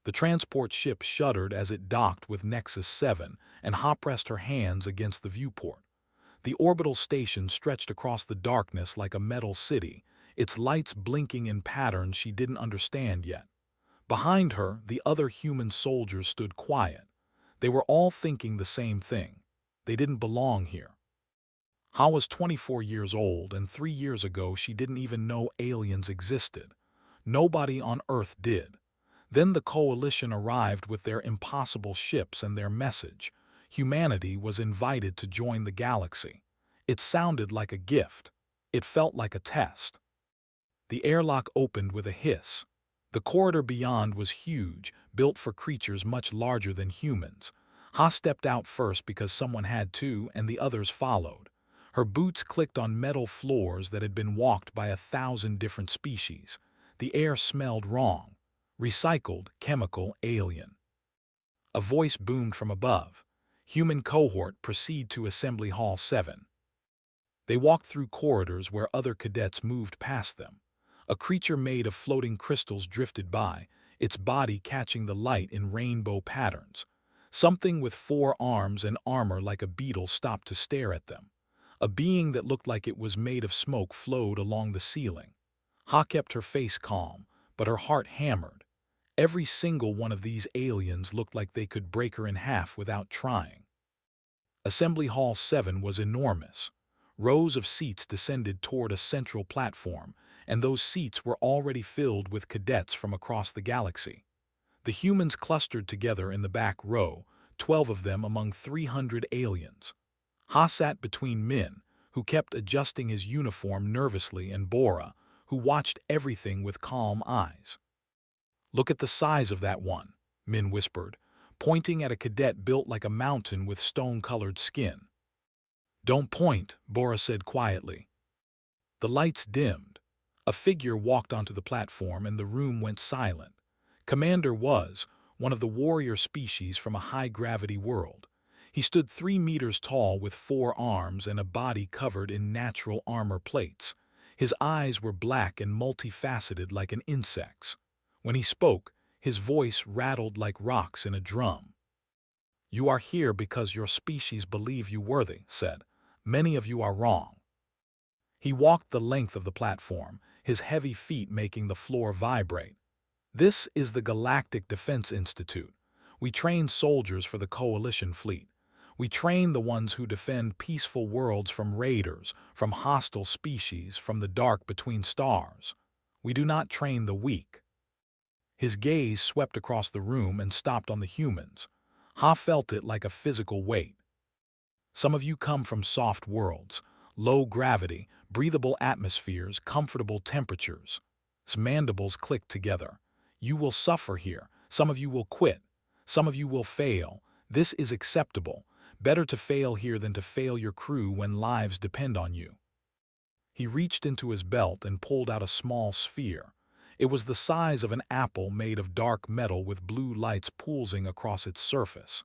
The transport ship shuddered as it docked with Nexus 7, and Ha pressed her hands against the viewport. The orbital station stretched across the darkness like a metal city, its lights blinking in patterns she didn't understand yet. Behind her, the other human soldiers stood quiet. They were all thinking the same thing. They didn't belong here. Ha was 24 years old, and 3 years ago she didn't even know aliens existed. Nobody on Earth did. Then the Coalition arrived with their impossible ships and their message. Humanity was invited to join the galaxy. It sounded like a gift. It felt like a test. The airlock opened with a hiss. The corridor beyond was huge, built for creatures much larger than humans. Ha stepped out first because someone had to, and the others followed. Her boots clicked on metal floors that had been walked by 1,000 different species. The air smelled wrong. Recycled, chemical, alien. A voice boomed from above. Human cohort, proceed to Assembly Hall 7. They walked through corridors where other cadets moved past them. A creature made of floating crystals drifted by, its body catching the light in rainbow patterns. Something with 4 arms and armor like a beetle stopped to stare at them. A being that looked like it was made of smoke flowed along the ceiling. Ha kept her face calm, but her heart hammered. Every single one of these aliens looked like they could break her in half without trying. Assembly Hall 7 was enormous. Rows of seats descended toward a central platform, and those seats were already filled with cadets from across the galaxy. The humans clustered together in the back row, 12 of them among 300 aliens. Ha sat between Min, who kept adjusting his uniform nervously, and Bora, who watched everything with calm eyes. "Look at the size of that one," Min whispered, pointing at a cadet built like a mountain with stone-colored skin. "Don't point," Bora said quietly. The lights dimmed. A figure walked onto the platform and the room went silent. Commander was one of the warrior species from a high-gravity world. He stood 3 meters tall with 4 arms and a body covered in natural armor plates. His eyes were black and multifaceted like an insect's. When he spoke, his voice rattled like rocks in a drum. "You are here because your species believe you worthy," said. "Many of you are wrong." He walked the length of the platform, his heavy feet making the floor vibrate. "This is the Galactic Defense Institute. We train soldiers for the Coalition fleet. We train the ones who defend peaceful worlds from raiders, from hostile species, from the dark between stars. We do not train the weak." His gaze swept across the room and stopped on the humans. Ha felt it like a physical weight. "Some of you come from soft worlds, low gravity, breathable atmospheres, comfortable temperatures." His mandibles clicked together. "You will suffer here. Some of you will quit. Some of you will fail. This is acceptable. Better to fail here than to fail your crew when lives depend on you." He reached into his belt and pulled out a small sphere. It was the size of an apple made of dark metal with blue lights pulsing across its surface.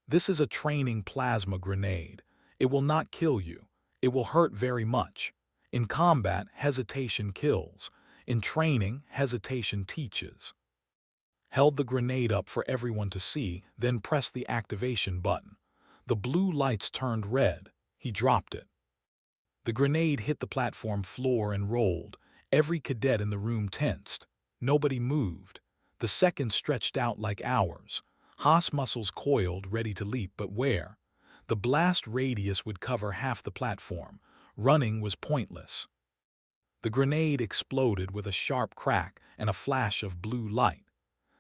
"This is a training plasma grenade. It will not kill you. It will hurt very much. In combat, hesitation kills. In training, hesitation teaches." Held the grenade up for everyone to see, then pressed the activation button. The blue lights turned red. He dropped it. The grenade hit the platform floor and rolled. Every cadet in the room tensed. Nobody moved. The seconds stretched out like hours. Haas muscles coiled, ready to leap, but where? The blast radius would cover half the platform. Running was pointless. The grenade exploded with a sharp crack and a flash of blue light.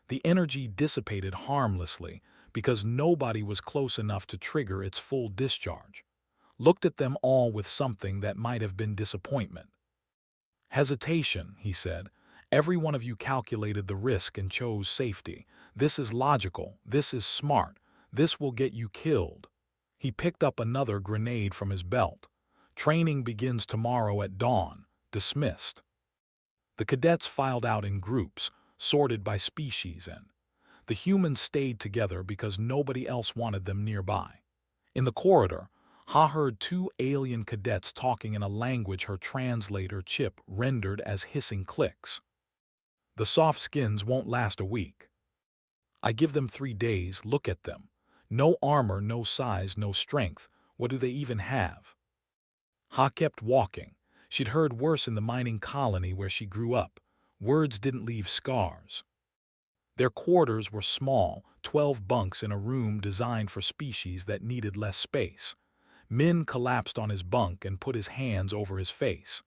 The energy dissipated harmlessly because nobody was close enough to trigger its full discharge. Looked at them all with something that might have been disappointment. "Hesitation," he said. "Every one of you calculated the risk and chose safety. This is logical. This is smart. This will get you killed." He picked up another grenade from his belt. "Training begins tomorrow at dawn. Dismissed." The cadets filed out in groups, sorted by species, and the humans stayed together because nobody else wanted them nearby. In the corridor, Ha heard 2 alien cadets talking in a language her translator chip rendered as hissing clicks. "The soft skins won't last a week." I give them 3 days, look at them. No armor, no size, no strength. What do they even have? Ha kept walking. She'd heard worse in the mining colony where she grew up. Words didn't leave scars. Their quarters were small, 12 bunks in a room designed for species that needed less space. Min collapsed on his bunk and put his hands over his face.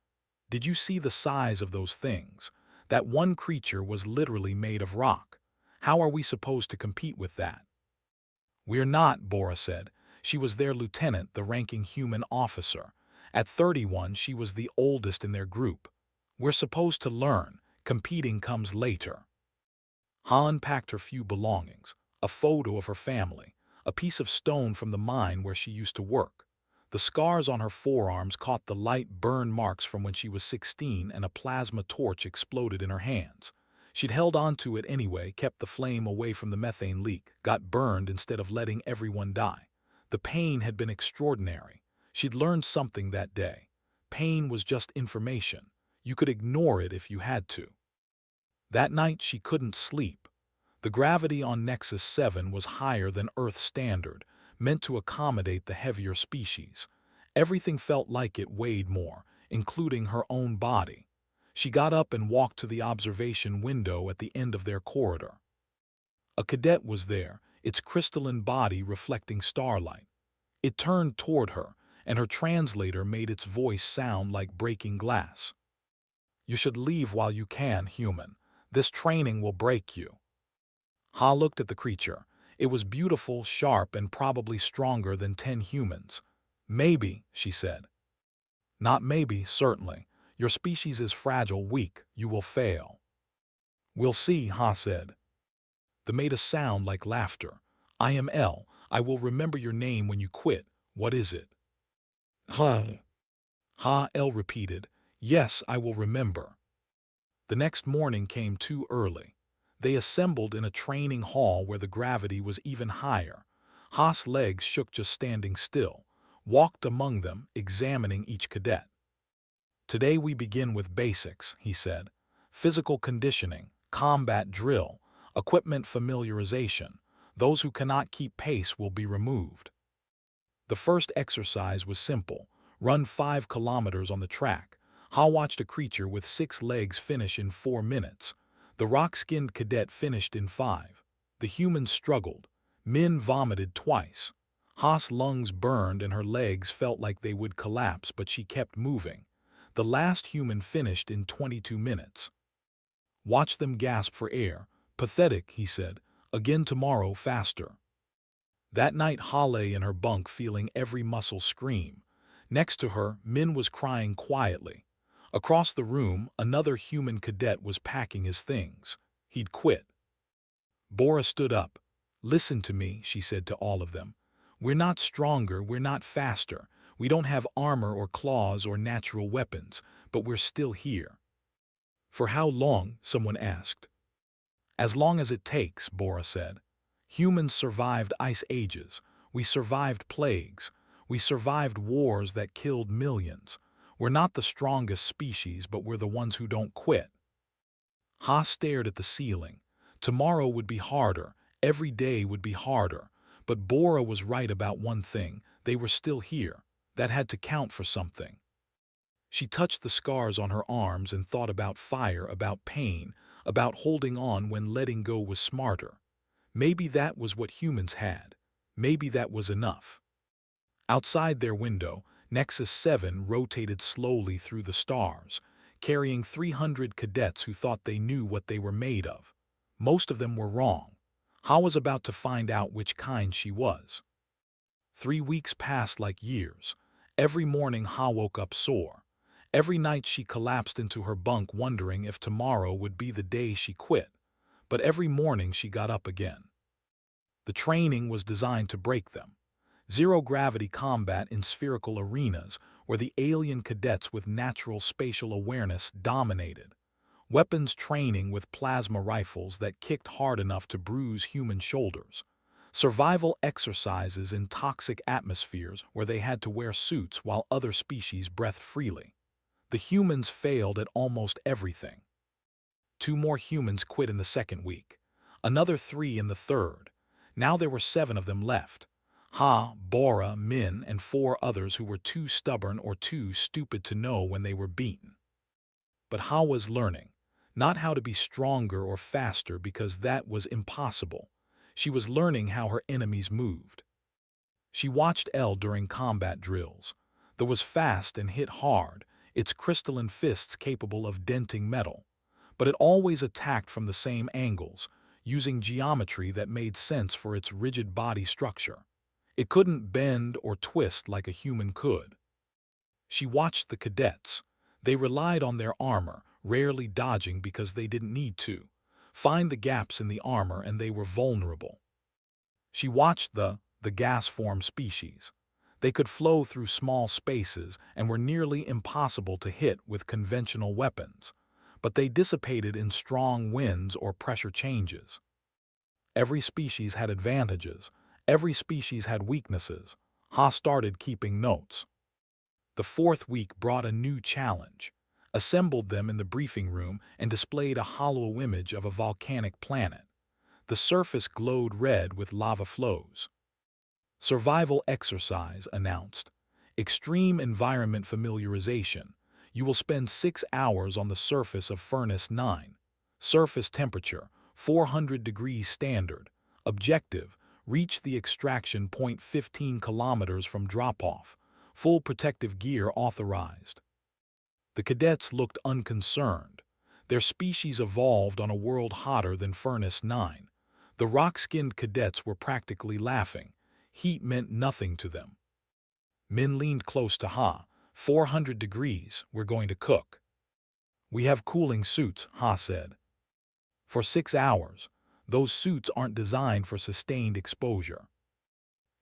Did you see the size of those things? That one creature was literally made of rock. How are we supposed to compete with that? We're not, Bora said. She was their lieutenant, the ranking human officer. At 31, she was the oldest in their group. We're supposed to learn. Competing comes later. Ha unpacked her few belongings, a photo of her family, a piece of stone from the mine where she used to work. The scars on her forearms caught the light burn marks from when she was 16 and a plasma torch exploded in her hands. She'd held on to it anyway, kept the flame away from the methane leak, got burned instead of letting everyone die. The pain had been extraordinary. She'd learned something that day. Pain was just information. You could ignore it if you had to. That night she couldn't sleep. The gravity on Nexus 7 was higher than Earth standard, meant to accommodate the heavier species. Everything felt like it weighed more, including her own body. She got up and walked to the observation window at the end of their corridor. A cadet was there, its crystalline body reflecting starlight. It turned toward her, and her translator made its voice sound like breaking glass. You should leave while you can, human. This training will break you. Ha looked at the creature. It was beautiful, sharp, and probably stronger than 10 humans. Maybe, she said. Not maybe, certainly. Your species is fragile, weak. You will fail. We'll see, Ha said. They made a sound like laughter. I am L. I will remember your name when you quit. What is it? Ha. Ha, L repeated. Yes, I will remember. The next morning came too early. They assembled in a training hall where the gravity was even higher. Ha's legs shook just standing still, walked among them, examining each cadet. Today we begin with basics, he said. Physical conditioning, combat drill, equipment familiarization. Those who cannot keep pace will be removed. The first exercise was simple. Run 5 kilometers on the track. Ha watched a creature with 6 legs finish in 4 minutes. The rock-skinned cadet finished in 5. The human struggled. Min vomited twice. Ha's lungs burned and her legs felt like they would collapse, but she kept moving. The last human finished in 22 minutes. Watch them gasp for air. Pathetic, he said. Again tomorrow, faster. That night Ha lay in her bunk feeling every muscle scream. Next to her, Min was crying quietly. Across the room, another human cadet was packing his things. He'd quit. Bora stood up. Listen to me, she said to all of them. We're not stronger, we're not faster. We don't have armor or claws or natural weapons, but we're still here. For how long? Someone asked. As long as it takes, Bora said. Humans survived ice ages. We survived plagues. We survived wars that killed millions. We're not the strongest species, but we're the ones who don't quit. Ha stared at the ceiling. Tomorrow would be harder. Every day would be harder. But Bora was right about one thing. They were still here. That had to count for something. She touched the scars on her arms and thought about fire, about pain, about holding on when letting go was smarter. Maybe that was what humans had. Maybe that was enough. Outside their window, Nexus 7 rotated slowly through the stars, carrying 300 cadets who thought they knew what they were made of. Most of them were wrong. Ha was about to find out which kind she was. 3 weeks passed like years. Every morning Ha woke up sore. Every night she collapsed into her bunk wondering if tomorrow would be the day she quit. But every morning she got up again. The training was designed to break them. Zero-gravity combat in spherical arenas where the alien cadets with natural spatial awareness dominated. Weapons training with plasma rifles that kicked hard enough to bruise human shoulders. Survival exercises in toxic atmospheres where they had to wear suits while other species breathed freely. The humans failed at almost everything. 2 more humans quit in the second week. Another 3 in the third. Now there were 7 of them left. Ha, Bora, Min, and 4 others who were too stubborn or too stupid to know when they were beaten. But Ha was learning, not how to be stronger or faster because that was impossible. She was learning how her enemies moved. She watched L during combat drills. The was fast and hit hard, its crystalline fists capable of denting metal. But it always attacked from the same angles, using geometry that made sense for its rigid body structure. It couldn't bend or twist like a human could. She watched the cadets. They relied on their armor, rarely dodging because they didn't need to. Find the gaps in the armor and they were vulnerable. She watched the gas form species. They could flow through small spaces and were nearly impossible to hit with conventional weapons, but they dissipated in strong winds or pressure changes. Every species had advantages. Every species had weaknesses. Ha started keeping notes. The fourth week brought a new challenge. Assembled them in the briefing room and displayed a hollow image of a volcanic planet. The surface glowed red with lava flows. Survival exercise announced. Extreme environment familiarization. You will spend 6 hours on the surface of Furnace 9. Surface temperature, 400 degrees standard. Objective, reach the extraction point 15 kilometers from drop-off. Full protective gear authorized. The cadets looked unconcerned. Their species evolved on a world hotter than Furnace 9. The rock-skinned cadets were practically laughing. Heat meant nothing to them. Min leaned close to Ha. 400 degrees, we're going to cook. We have cooling suits, Ha said. For 6 hours, those suits aren't designed for sustained exposure.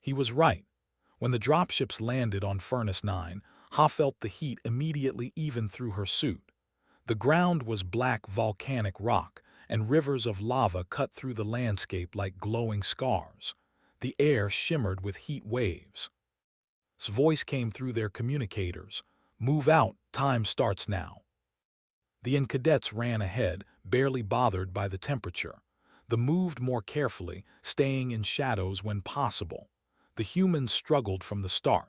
He was right. When the dropships landed on Furnace 9, Ha felt the heat immediately even through her suit. The ground was black volcanic rock, and rivers of lava cut through the landscape like glowing scars. The air shimmered with heat waves. His voice came through their communicators. Move out, time starts now. The cadets ran ahead, barely bothered by the temperature. The moved more carefully, staying in shadows when possible. The humans struggled from the start.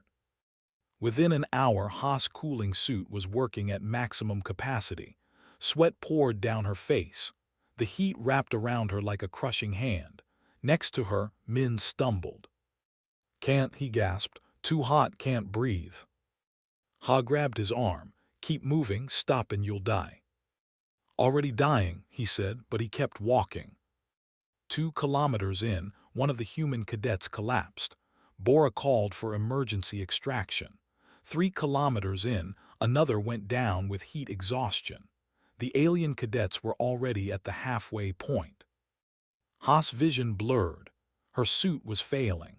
Within an hour, Ha's cooling suit was working at maximum capacity. Sweat poured down her face. The heat wrapped around her like a crushing hand. Next to her, Min stumbled. Can't, he gasped. Too hot, can't breathe. Ha grabbed his arm. Keep moving, stop and you'll die. Already dying, he said, but he kept walking. 2 kilometers in, one of the human cadets collapsed. Bora called for emergency extraction. 3 kilometers in, another went down with heat exhaustion. The alien cadets were already at the halfway point. Ha's vision blurred. Her suit was failing.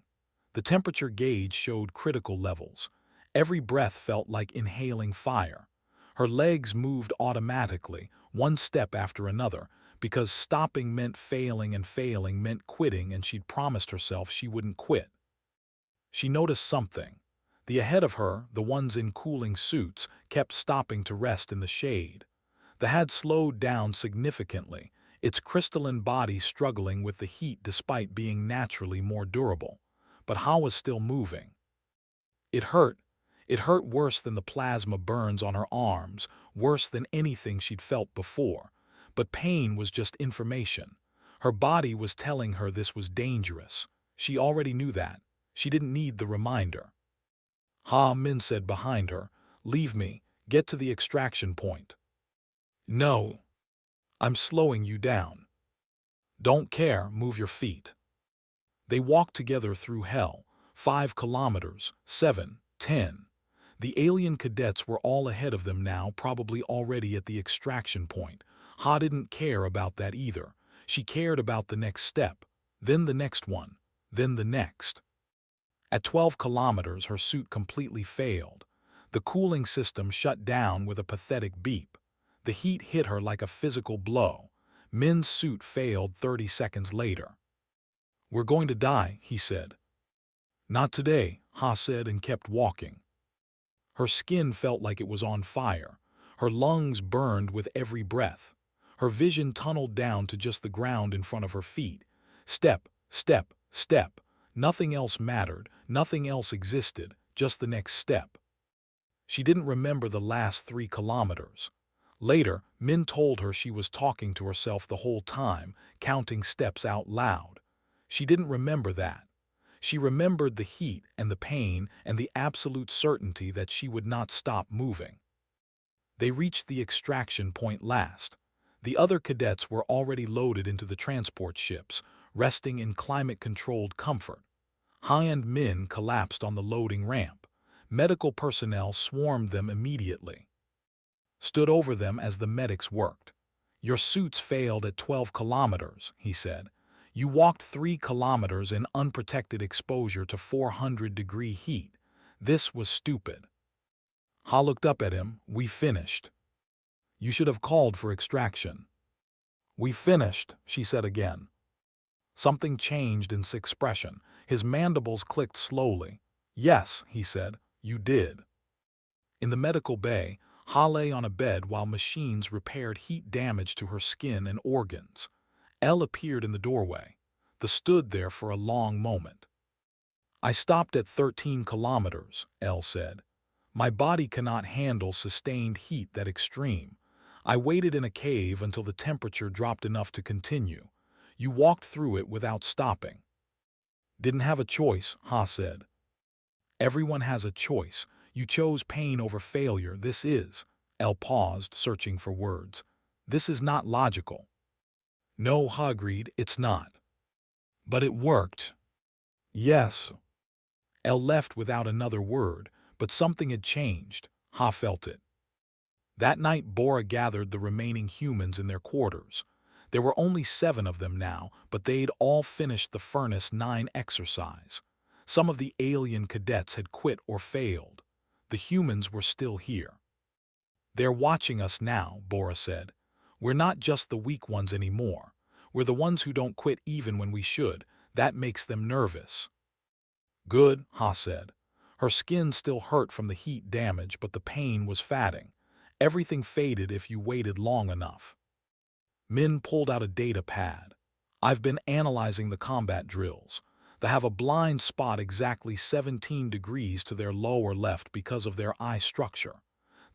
The temperature gauge showed critical levels. Every breath felt like inhaling fire. Her legs moved automatically, one step after another, because stopping meant failing and failing meant quitting, and she'd promised herself she wouldn't quit. She noticed something. The ahead of her, the ones in cooling suits, kept stopping to rest in the shade. The had slowed down significantly, its crystalline body struggling with the heat despite being naturally more durable. But Ha was still moving. It hurt. It hurt worse than the plasma burns on her arms, worse than anything she'd felt before. But pain was just information. Her body was telling her this was dangerous. She already knew that. She didn't need the reminder. Ha, Min said behind her. Leave me. Get to the extraction point. No. I'm slowing you down. Don't care, move your feet. They walked together through hell. 5 kilometers, 7, 10. The alien cadets were all ahead of them now, probably already at the extraction point. Ha didn't care about that either. She cared about the next step, then the next one, then the next. At 12 kilometers, her suit completely failed. The cooling system shut down with a pathetic beep. The heat hit her like a physical blow. Min's suit failed 30 seconds later. We're going to die, he said. Not today, Ha said and kept walking. Her skin felt like it was on fire. Her lungs burned with every breath. Her vision tunneled down to just the ground in front of her feet. Step, step, step. Nothing else mattered, nothing else existed, just the next step. She didn't remember the last 3 kilometers. Later, Min told her she was talking to herself the whole time, counting steps out loud. She didn't remember that. She remembered the heat and the pain and the absolute certainty that she would not stop moving. They reached the extraction point last. The other cadets were already loaded into the transport ships, resting in climate-controlled comfort. Ha and Min collapsed on the loading ramp. Medical personnel swarmed them immediately. Stood over them as the medics worked. "Your suits failed at 12 kilometers," he said. "You walked 3 kilometers in unprotected exposure to 400-degree heat. This was stupid." Ha looked up at him. "We finished." "You should have called for extraction." "We finished," she said again. Something changed in his expression. His mandibles clicked slowly. "Yes," he said, "you did." In the medical bay, Ha lay on a bed while machines repaired heat damage to her skin and organs. Elle appeared in the doorway. They stood there for a long moment. "I stopped at 13 kilometers, Elle said. "My body cannot handle sustained heat that extreme. I waited in a cave until the temperature dropped enough to continue. You walked through it without stopping." "Didn't have a choice," Ha said. "Everyone has a choice. You chose pain over failure. This is..." Elle paused, searching for words. "This is not logical." "No," Ha agreed, "it's not." "But it worked." "Yes." Elle left without another word, but something had changed. Ha felt it. That night, Bora gathered the remaining humans in their quarters. There were only 7 of them now, but they'd all finished the Furnace 9 exercise. Some of the alien cadets had quit or failed. The humans were still here. "They're watching us now," Bora said. "We're not just the weak ones anymore. We're the ones who don't quit even when we should. That makes them nervous." "Good," Ha said. Her skin still hurt from the heat damage, but the pain was fading. Everything faded if you waited long enough. Min pulled out a data pad. "I've been analyzing the combat drills. They have a blind spot exactly 17 degrees to their lower left because of their eye structure.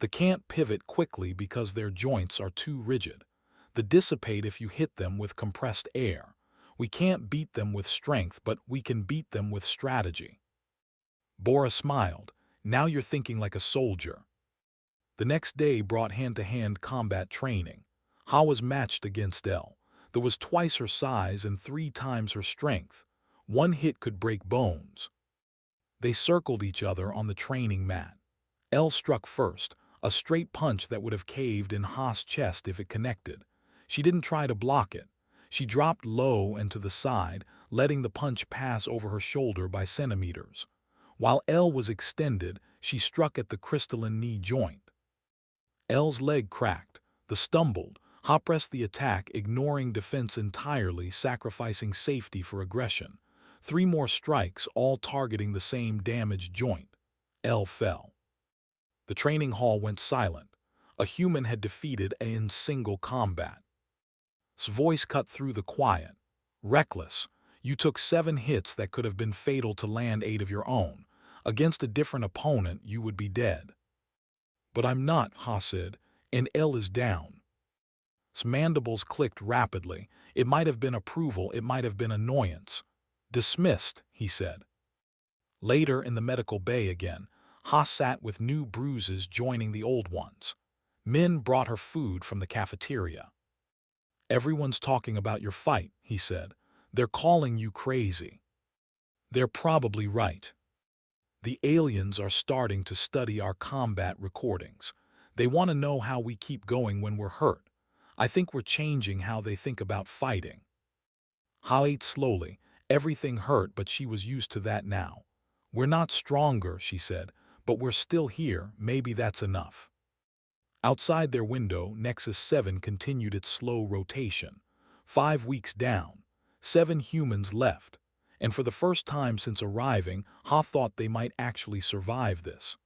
They can't pivot quickly because their joints are too rigid. They dissipate if you hit them with compressed air. We can't beat them with strength, but we can beat them with strategy." Bora smiled. "Now you're thinking like a soldier." The next day brought hand-to-hand combat training. Ha was matched against Elle. There was twice her size and 3 times her strength. One hit could break bones. They circled each other on the training mat. Elle struck first, a straight punch that would have caved in Ha's chest if it connected. She didn't try to block it. She dropped low and to the side, letting the punch pass over her shoulder by centimeters. While Elle was extended, she struck at the crystalline knee joint. Elle's leg cracked. They stumbled. Ha pressed the attack, ignoring defense entirely, sacrificing safety for aggression. 3 more strikes, all targeting the same damaged joint. Elle fell. The training hall went silent. A human had defeated A in single combat. His voice cut through the quiet. "Reckless. You took 7 hits that could have been fatal to land 8 of your own. Against a different opponent, you would be dead." "But I'm not," Ha said, "and Elle is down." His mandibles clicked rapidly. It might have been approval, it might have been annoyance. "Dismissed," he said. Later in the medical bay again, Ha sat with new bruises joining the old ones. Min brought her food from the cafeteria. "Everyone's talking about your fight," he said. "They're calling you crazy." "They're probably right. The aliens are starting to study our combat recordings. They want to know how we keep going when we're hurt. I think we're changing how they think about fighting." Ha ate slowly. Everything hurt, but she was used to that now. "We're not stronger," she said, "but we're still here. Maybe that's enough." Outside their window, Nexus 7 continued its slow rotation. 5 weeks down. 7 humans left. And for the first time since arriving, Ha thought they might actually survive this.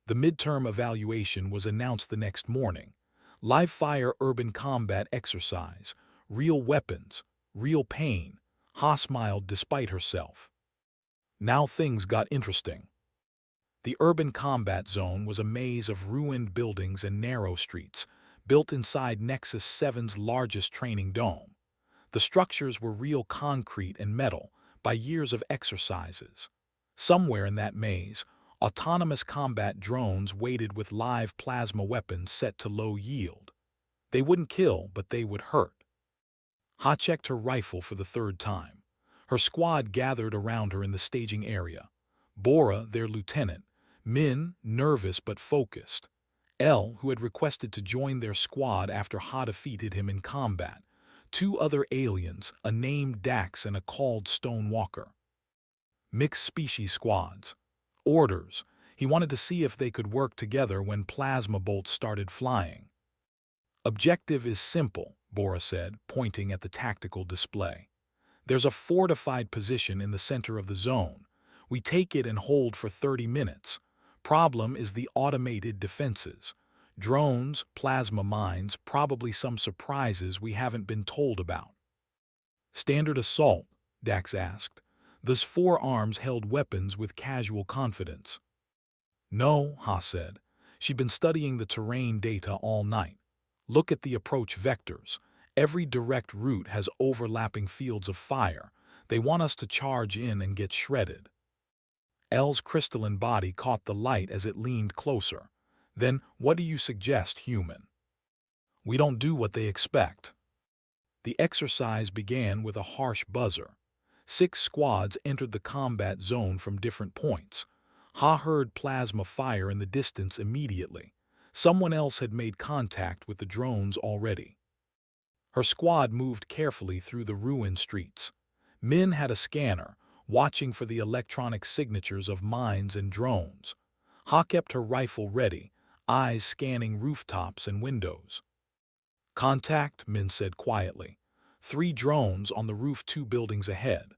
The midterm evaluation was announced the next morning. Live fire urban combat exercise. Real weapons. Real pain. Ha smiled despite herself. Now things got interesting. The urban combat zone was a maze of ruined buildings and narrow streets, built inside Nexus 7's largest training dome. The structures were real concrete and metal by years of exercises. Somewhere in that maze, autonomous combat drones waited with live plasma weapons set to low yield. They wouldn't kill, but they would hurt. Ha checked her rifle for the third time. Her squad gathered around her in the staging area. Bora, their lieutenant. Min, nervous but focused. El, who had requested to join their squad after Ha defeated him in combat. Two other aliens, a named Dax and a called Stonewalker. Mixed species squads. Orders. He wanted to see if they could work together when plasma bolts started flying. Objective is simple, Bora said, pointing at the tactical display. There's a fortified position in the center of the zone. We take it and hold for 30 minutes. Problem is the automated defenses. Drones, plasma mines, probably some surprises we haven't been told about. Standard assault, Dax asked. Those four arms held weapons with casual confidence. No, Ha said. She'd been studying the terrain data all night. Look at the approach vectors. Every direct route has overlapping fields of fire. They want us to charge in and get shredded. El's crystalline body caught the light as it leaned closer. Then, what do you suggest, human? We don't do what they expect. The exercise began with a harsh buzzer. 6 squads entered the combat zone from different points. Ha heard plasma fire in the distance immediately. Someone else had made contact with the drones already. Her squad moved carefully through the ruined streets. Min had a scanner, watching for the electronic signatures of mines and drones. Ha kept her rifle ready, eyes scanning rooftops and windows. Contact, Min said quietly. 3 drones on the roof 2 buildings ahead.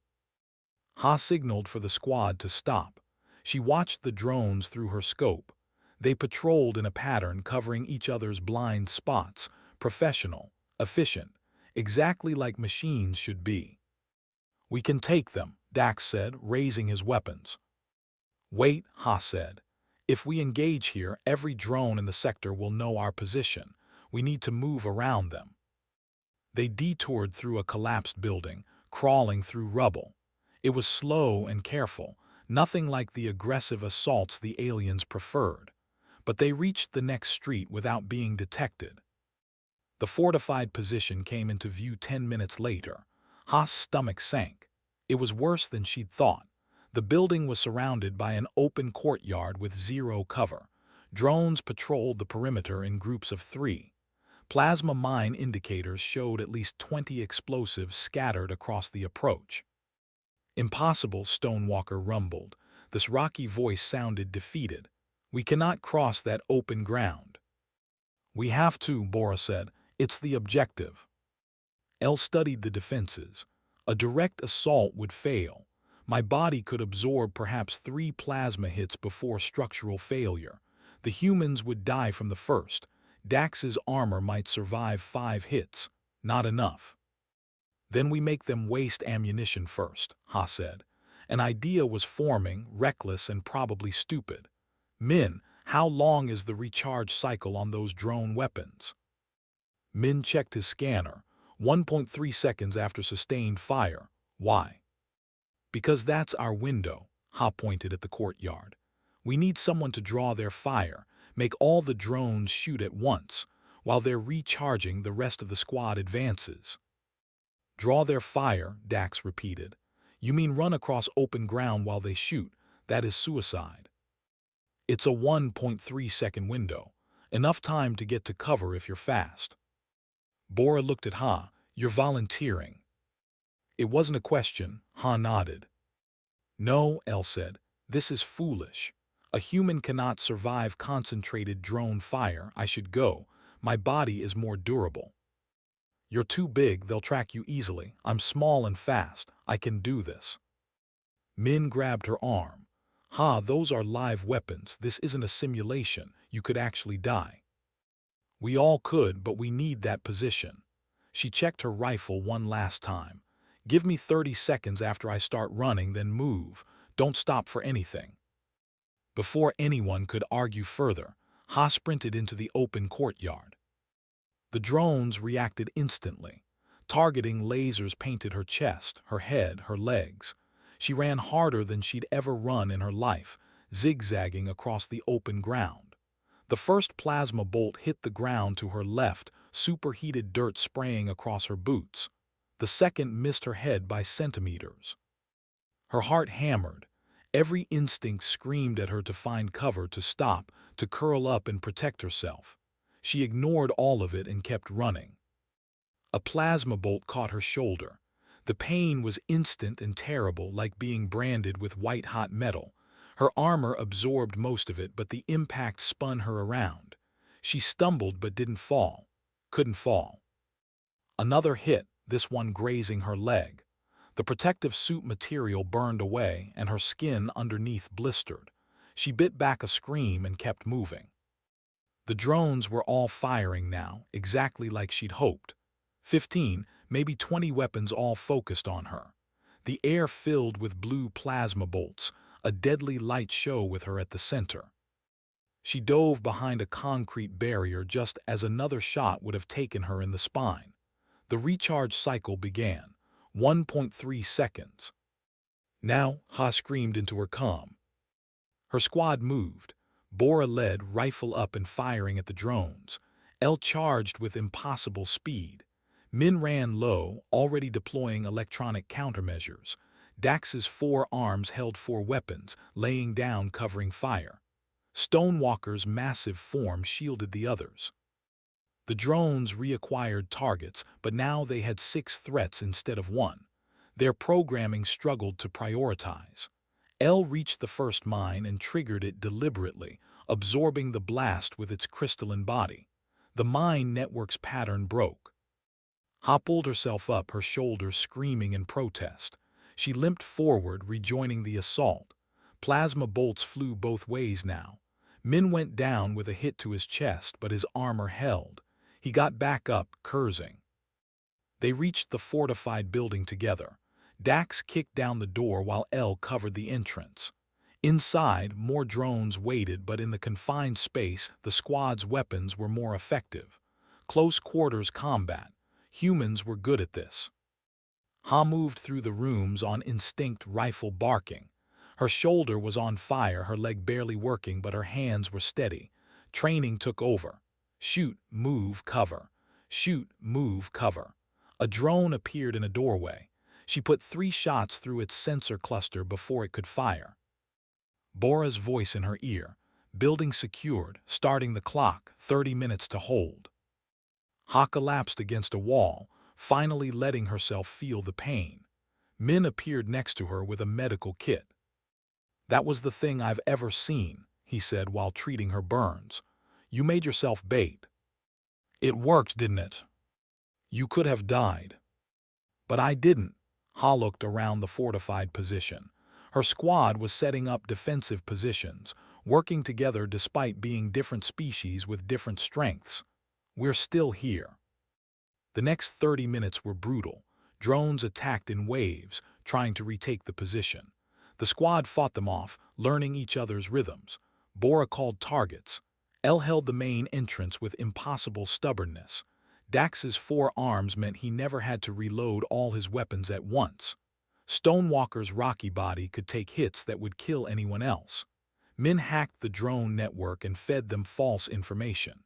Ha signaled for the squad to stop. She watched the drones through her scope. They patrolled in a pattern covering each other's blind spots, professional, efficient, exactly like machines should be. We can take them, Dax said, raising his weapons. Wait, Ha said. If we engage here, every drone in the sector will know our position. We need to move around them. They detoured through a collapsed building, crawling through rubble. It was slow and careful, nothing like the aggressive assaults the aliens preferred. But they reached the next street without being detected. The fortified position came into view 10 minutes later. Ha's stomach sank. It was worse than she'd thought. The building was surrounded by an open courtyard with zero cover. Drones patrolled the perimeter in groups of 3. Plasma mine indicators showed at least 20 explosives scattered across the approach. Impossible, Stonewalker rumbled. This rocky voice sounded defeated. We cannot cross that open ground. We have to, Bora said. It's the objective. El studied the defenses. A direct assault would fail. My body could absorb perhaps 3 plasma hits before structural failure. The humans would die from the first. Dax's armor might survive 5 hits. Not enough. Then we make them waste ammunition first, Ha said. An idea was forming, reckless and probably stupid. Min, how long is the recharge cycle on those drone weapons? Min checked his scanner. 1.3 seconds after sustained fire. Why? Because that's our window, Ha pointed at the courtyard. We need someone to draw their fire, make all the drones shoot at once. While they're recharging, the rest of the squad advances. Draw their fire, Dax repeated. You mean run across open ground while they shoot? That is suicide. It's a 1.3-second window, enough time to get to cover if you're fast. Bora looked at Ha. You're volunteering. It wasn't a question. Ha nodded. No, El said. This is foolish. A human cannot survive concentrated drone fire. I should go. My body is more durable. You're too big. They'll track you easily. I'm small and fast. I can do this. Min grabbed her arm. Ha, those are live weapons. This isn't a simulation. You could actually die. We all could, but we need that position. She checked her rifle one last time. Give me 30 seconds after I start running, then move. Don't stop for anything. Before anyone could argue further, Ha sprinted into the open courtyard. The drones reacted instantly. Targeting lasers painted her chest, her head, her legs. She ran harder than she'd ever run in her life, zigzagging across the open ground. The first plasma bolt hit the ground to her left, superheated dirt spraying across her boots. The second missed her head by centimeters. Her heart hammered. Every instinct screamed at her to find cover, to stop, to curl up and protect herself. She ignored all of it and kept running. A plasma bolt caught her shoulder. The pain was instant and terrible, like being branded with white-hot metal. Her armor absorbed most of it, but the impact spun her around. She stumbled but didn't fall. Couldn't fall. Another hit, this one grazing her leg. The protective suit material burned away, and her skin underneath blistered. She bit back a scream and kept moving. The drones were all firing now, exactly like she'd hoped. 15, maybe 20 weapons all focused on her. The air filled with blue plasma bolts, a deadly light show with her at the center. She dove behind a concrete barrier just as another shot would have taken her in the spine. The recharge cycle began. 1.3 seconds. Now, Ha screamed into her comm. Her squad moved. Bora led, rifle up and firing at the drones. El charged with impossible speed. Min ran low, already deploying electronic countermeasures. Dax's 4 arms held 4 weapons, laying down covering fire. Stonewalker's massive form shielded the others. The drones reacquired targets, but now they had 6 threats instead of 1. Their programming struggled to prioritize. El reached the first mine and triggered it deliberately, absorbing the blast with its crystalline body. The mine network's pattern broke. Ha pulled herself up, her shoulders screaming in protest. She limped forward, rejoining the assault. Plasma bolts flew both ways now. Min went down with a hit to his chest, but his armor held. He got back up, cursing. They reached the fortified building together. Dax kicked down the door while El covered the entrance. Inside, more drones waited, but in the confined space, the squad's weapons were more effective. Close quarters combat. Humans were good at this. Ha moved through the rooms on instinct, rifle barking. Her shoulder was on fire, her leg barely working, but her hands were steady. Training took over. Shoot, move, cover. Shoot, move, cover. A drone appeared in a doorway. She put 3 shots through its sensor cluster before it could fire. Bora's voice in her ear. Building secured, starting the clock, 30 minutes to hold. Ha collapsed against a wall, finally letting herself feel the pain. Min appeared next to her with a medical kit. "That was the thing I've ever seen," he said while treating her burns. "You made yourself bait. It worked, didn't it? You could have died." "But I didn't." Ha looked around the fortified position. Her squad was setting up defensive positions, working together despite being different species with different strengths. "We're still here." The next 30 minutes were brutal. Drones attacked in waves, trying to retake the position. The squad fought them off, learning each other's rhythms. Bora called targets. El held the main entrance with impossible stubbornness. Dax's 4 arms meant he never had to reload all his weapons at once. Stonewalker's rocky body could take hits that would kill anyone else. Min hacked the drone network and fed them false information.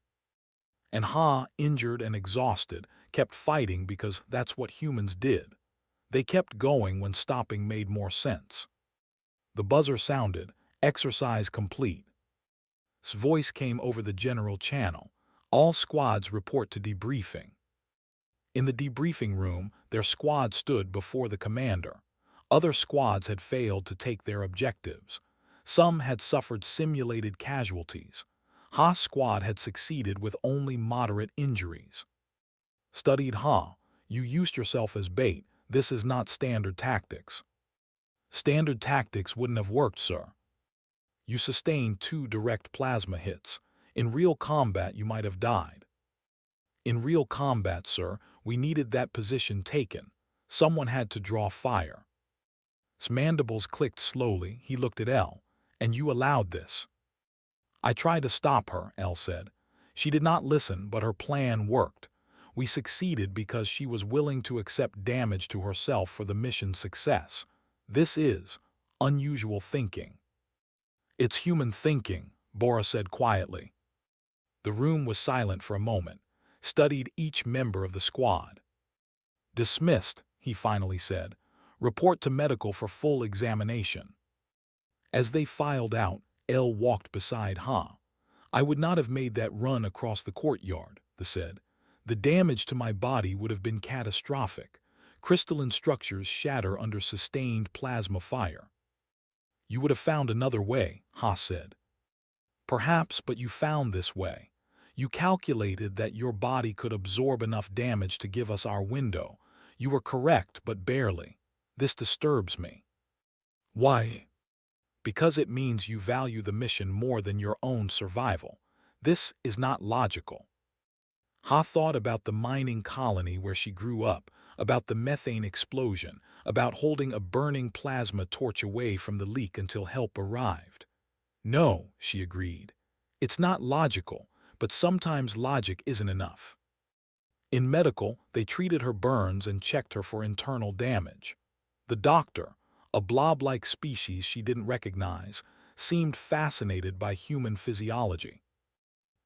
And Ha, injured and exhausted, kept fighting because that's what humans did. They kept going when stopping made more sense. The buzzer sounded, exercise complete. His voice came over the general channel. All squads report to debriefing. In the debriefing room, their squad stood before the commander. Other squads had failed to take their objectives. Some had suffered simulated casualties. Ha's squad had succeeded with only moderate injuries. Studied Ha, you used yourself as bait. This is not standard tactics. Standard tactics wouldn't have worked, sir. You sustained 2 direct plasma hits. In real combat, you might have died. In real combat, sir, we needed that position taken. Someone had to draw fire. His mandibles clicked slowly. He looked at Elle. And you allowed this. I tried to stop her, Elle said. She did not listen, but her plan worked. We succeeded because she was willing to accept damage to herself for the mission's success. This is unusual thinking. It's human thinking, Bora said quietly. The room was silent for a moment, studied each member of the squad. Dismissed, he finally said. Report to medical for full examination. As they filed out, Elle walked beside Ha. I would not have made that run across the courtyard, they said. The damage to my body would have been catastrophic. Crystalline structures shatter under sustained plasma fire. You would have found another way, Ha said. Perhaps, but you found this way. You calculated that your body could absorb enough damage to give us our window. You were correct, but barely. This disturbs me. Why? Because it means you value the mission more than your own survival. This is not logical. Ha thought about the mining colony where she grew up, about the methane explosion, about holding a burning plasma torch away from the leak until help arrived. No, she agreed. It's not logical, but sometimes logic isn't enough. In medical, they treated her burns and checked her for internal damage. The doctor, a blob-like species she didn't recognize, seemed fascinated by human physiology.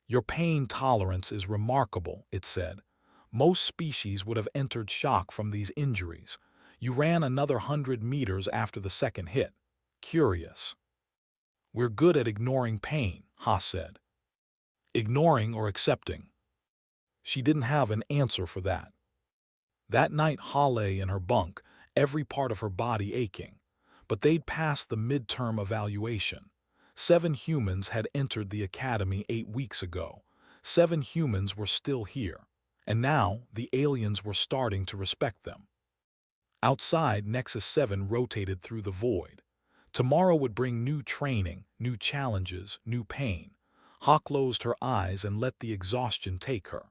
Your pain tolerance is remarkable, it said. Most species would have entered shock from these injuries. You ran another 100 meters after the second hit. Curious. We're good at ignoring pain, Ha said. Ignoring or accepting? She didn't have an answer for that. That night Ha lay in her bunk, every part of her body aching. But they'd passed the midterm evaluation. 7 humans had entered the academy 8 weeks ago. 7 humans were still here. And now the aliens were starting to respect them. Outside, Nexus 7 rotated through the void. Tomorrow would bring new training, new challenges, new pain. Ha closed her eyes and let the exhaustion take her.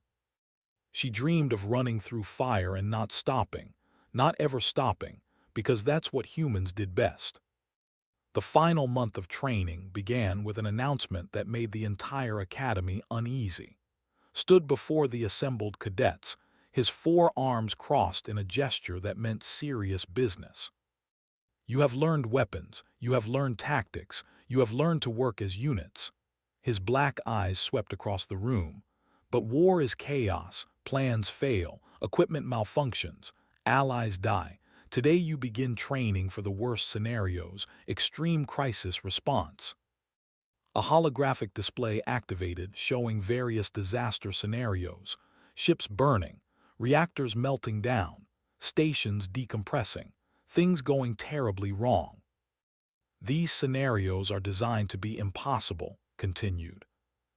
She dreamed of running through fire and not stopping, not ever stopping, because that's what humans did best. The final month of training began with an announcement that made the entire academy uneasy. Stood before the assembled cadets, his 4 arms crossed in a gesture that meant serious business. You have learned weapons, you have learned tactics, you have learned to work as units. His black eyes swept across the room. But war is chaos, plans fail, equipment malfunctions, allies die. Today you begin training for the worst scenarios, extreme crisis response. A holographic display activated showing various disaster scenarios, ships burning, reactors melting down, stations decompressing, things going terribly wrong. These scenarios are designed to be impossible, continued.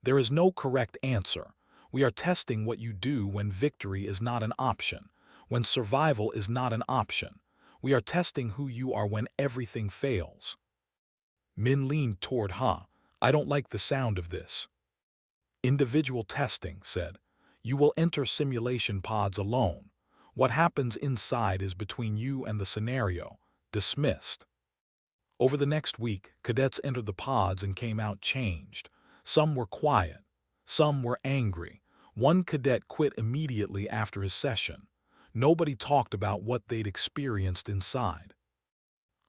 There is no correct answer. We are testing what you do when victory is not an option, when survival is not an option. We are testing who you are when everything fails. Min leaned toward Ha. I don't like the sound of this. Individual testing, said. You will enter simulation pods alone. What happens inside is between you and the scenario. Dismissed. Over the next week, cadets entered the pods and came out changed. Some were quiet. Some were angry. One cadet quit immediately after his session. Nobody talked about what they'd experienced inside.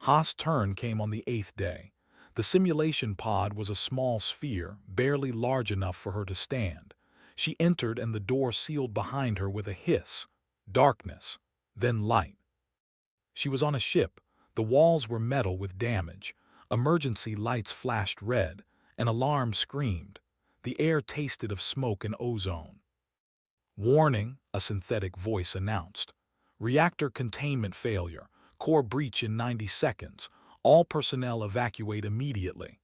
Ha's turn came on the 8th day. The simulation pod was a small sphere, barely large enough for her to stand. She entered and the door sealed behind her with a hiss. Darkness, then light. She was on a ship. The walls were metal with damage. Emergency lights flashed red. An alarm screamed. The air tasted of smoke and ozone. Warning, a synthetic voice announced. Reactor containment failure. Core breach in 90 seconds. All personnel evacuate immediately.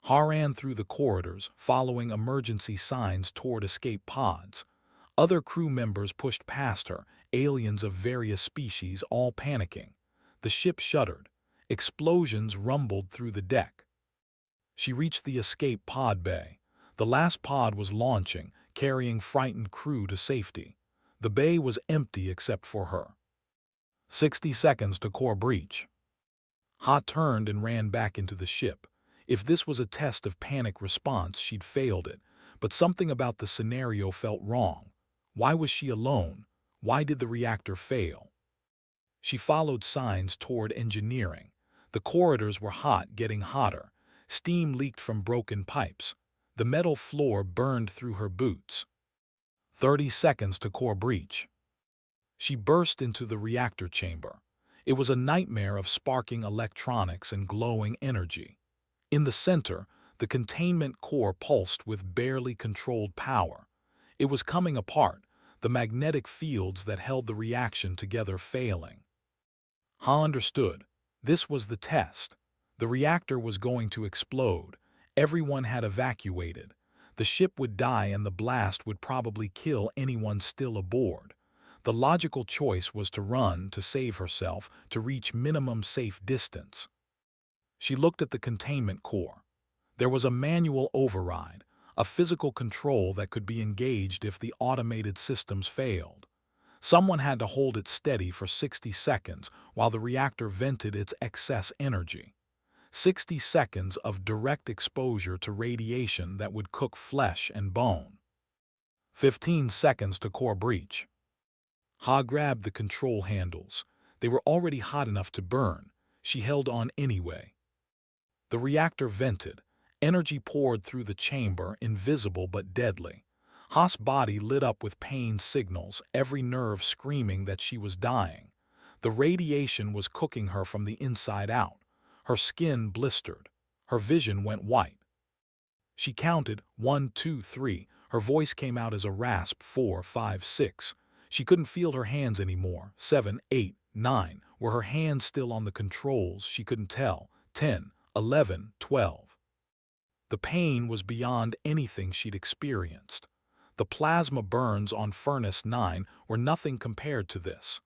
Ha ran through the corridors, following emergency signs toward escape pods. Other crew members pushed past her, aliens of various species, all panicking. The ship shuddered. Explosions rumbled through the deck. She reached the escape pod bay. The last pod was launching, carrying frightened crew to safety. The bay was empty except for her. 60 seconds to core breach. Ha turned and ran back into the ship. If this was a test of panic response, she'd failed it. But something about the scenario felt wrong. Why was she alone? Why did the reactor fail? She followed signs toward engineering. The corridors were hot, getting hotter. Steam leaked from broken pipes. The metal floor burned through her boots. 30 seconds to core breach. She burst into the reactor chamber. It was a nightmare of sparking electronics and glowing energy. In the center, the containment core pulsed with barely controlled power. It was coming apart, the magnetic fields that held the reaction together failing. Ha understood. This was the test. The reactor was going to explode. Everyone had evacuated. The ship would die and the blast would probably kill anyone still aboard. The logical choice was to run, to save herself, to reach minimum safe distance. She looked at the containment core. There was a manual override, a physical control that could be engaged if the automated systems failed. Someone had to hold it steady for 60 seconds while the reactor vented its excess energy. 60 seconds of direct exposure to radiation that would cook flesh and bone. 15 seconds to core breach. Ha grabbed the control handles. They were already hot enough to burn. She held on anyway. The reactor vented. Energy poured through the chamber, invisible but deadly. Ha's body lit up with pain signals, every nerve screaming that she was dying. The radiation was cooking her from the inside out. Her skin blistered. Her vision went white. She counted 1, 2, 3. Her voice came out as a rasp 4, 5, 6. She couldn't feel her hands anymore. 7, 8, 9. Were her hands still on the controls? She couldn't tell. 10, 11, 12. The pain was beyond anything she'd experienced. The plasma burns on Furnace 9 were nothing compared to this.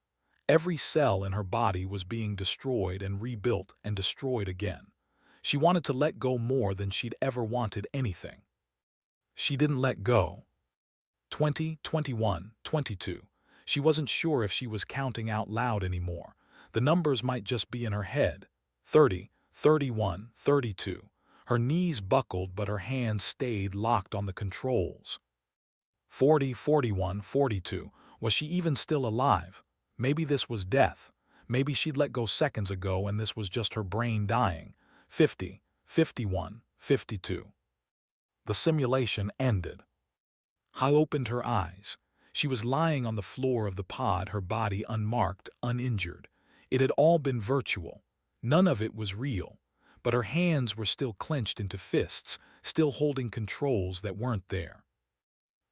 Every cell in her body was being destroyed and rebuilt and destroyed again. She wanted to let go more than she'd ever wanted anything. She didn't let go. 20, 21, 22. She wasn't sure if she was counting out loud anymore. The numbers might just be in her head. 30, 31, 32. Her knees buckled, but her hands stayed locked on the controls. 40, 41, 42. Was she even still alive? Maybe this was death. Maybe she'd let go seconds ago and this was just her brain dying. 50, 51, 52. The simulation ended. Ha opened her eyes. She was lying on the floor of the pod, her body unmarked, uninjured. It had all been virtual. None of it was real. But her hands were still clenched into fists, still holding controls that weren't there.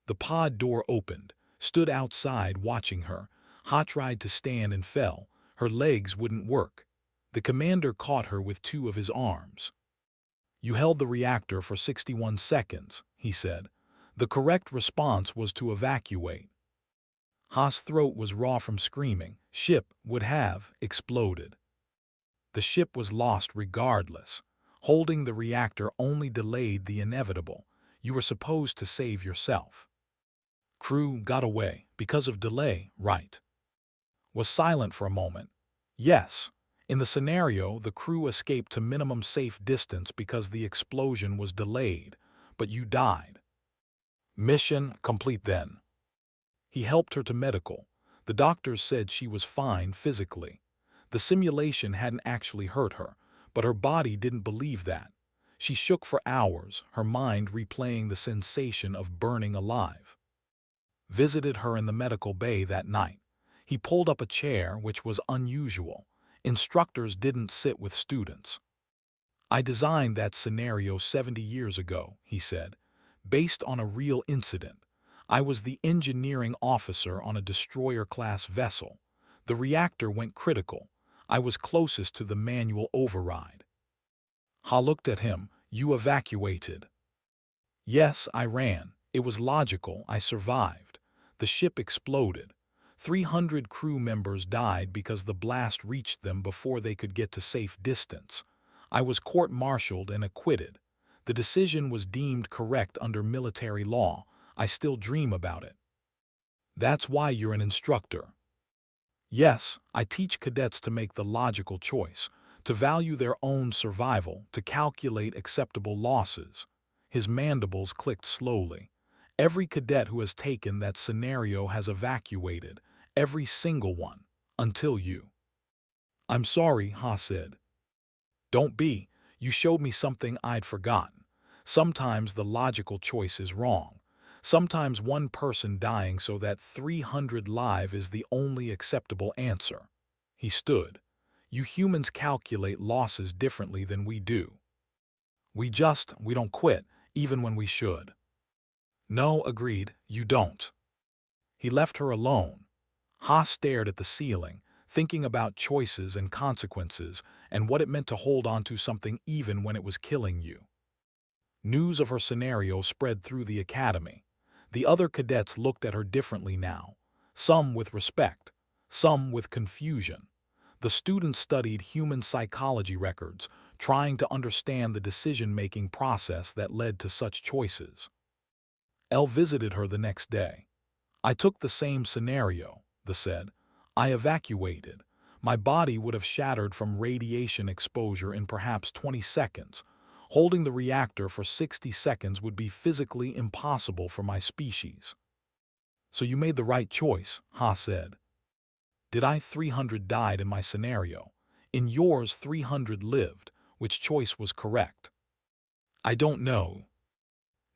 The pod door opened, stood outside watching her. Ha tried to stand and fell. Her legs wouldn't work. The commander caught her with 2 of his arms. "You held the reactor for 61 seconds, he said. The correct response was to evacuate. Ha's throat was raw from screaming. Ship would have exploded. The ship was lost regardless. Holding the reactor only delayed the inevitable. You were supposed to save yourself. Crew got away because of delay, right? Was silent for a moment. Yes. In the scenario, the crew escaped to minimum safe distance because the explosion was delayed, but you died. Mission complete then. He helped her to medical. The doctors said she was fine physically. The simulation hadn't actually hurt her, but her body didn't believe that. She shook for hours, her mind replaying the sensation of burning alive. Visited her in the medical bay that night. He pulled up a chair, which was unusual. Instructors didn't sit with students. "I designed that scenario 70 years ago," he said, "based on a real incident. I was the engineering officer on a destroyer-class vessel. The reactor went critical. I was closest to the manual override." Ha looked at him. "You evacuated." "Yes, I ran. It was logical. I survived. The ship exploded. 300 crew members died because the blast reached them before they could get to safe distance. I was court-martialed and acquitted. The decision was deemed correct under military law. I still dream about it. That's why you're an instructor. Yes, I teach cadets to make the logical choice, to value their own survival, to calculate acceptable losses. His mandibles clicked slowly. Every cadet who has taken that scenario has evacuated, every single one, until you. I'm sorry, Ha said. Don't be. You showed me something I'd forgotten. Sometimes the logical choice is wrong. Sometimes one person dying so that 300 live is the only acceptable answer. He stood. You humans calculate losses differently than we do. We don't quit, even when we should. No, agreed, you don't. He left her alone. Ha stared at the ceiling, thinking about choices and consequences and what it meant to hold on to something even when it was killing you. News of her scenario spread through the academy. The other cadets looked at her differently now, some with respect, some with confusion. The students studied human psychology records, trying to understand the decision-making process that led to such choices. Elle visited her the next day. I took the same scenario, they said. I evacuated. My body would have shattered from radiation exposure in perhaps 20 seconds. Holding the reactor for 60 seconds would be physically impossible for my species. So you made the right choice, Ha said. Did I 300 died in my scenario? In yours 300 lived. Which choice was correct? I don't know.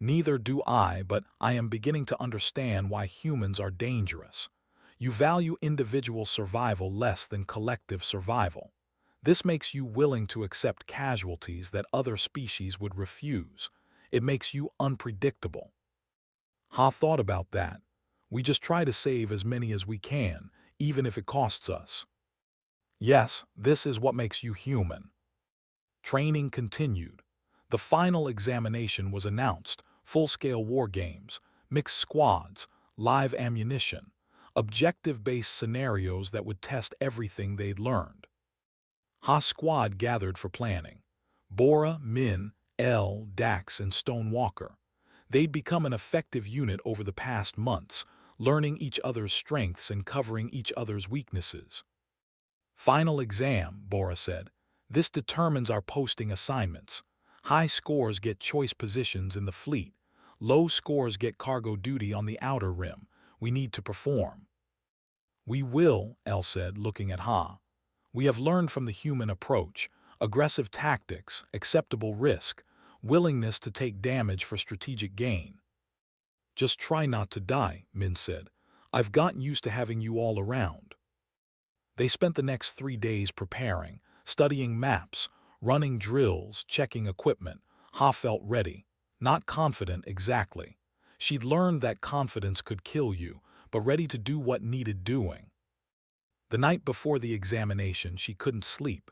Neither do I, but I am beginning to understand why humans are dangerous. You value individual survival less than collective survival. This makes you willing to accept casualties that other species would refuse. It makes you unpredictable. Ha thought about that. We just try to save as many as we can, even if it costs us. Yes, this is what makes you human. Training continued. The final examination was announced: full-scale war games, mixed squads, live ammunition, objective-based scenarios that would test everything they'd learned. Ha's squad gathered for planning. Bora, Min, Elle, Dax, and Stonewalker. They'd become an effective unit over the past months, learning each other's strengths and covering each other's weaknesses. Final exam, Bora said. This determines our posting assignments. High scores get choice positions in the fleet. Low scores get cargo duty on the outer rim. We need to perform. We will, Elle said, looking at Ha. We have learned from the human approach: aggressive tactics, acceptable risk, willingness to take damage for strategic gain. Just try not to die, Min said. I've gotten used to having you all around. They spent the next 3 days preparing, studying maps, running drills, checking equipment. Ha felt ready, not confident exactly. She'd learned that confidence could kill you, but ready to do what needed doing. The night before the examination, she couldn't sleep.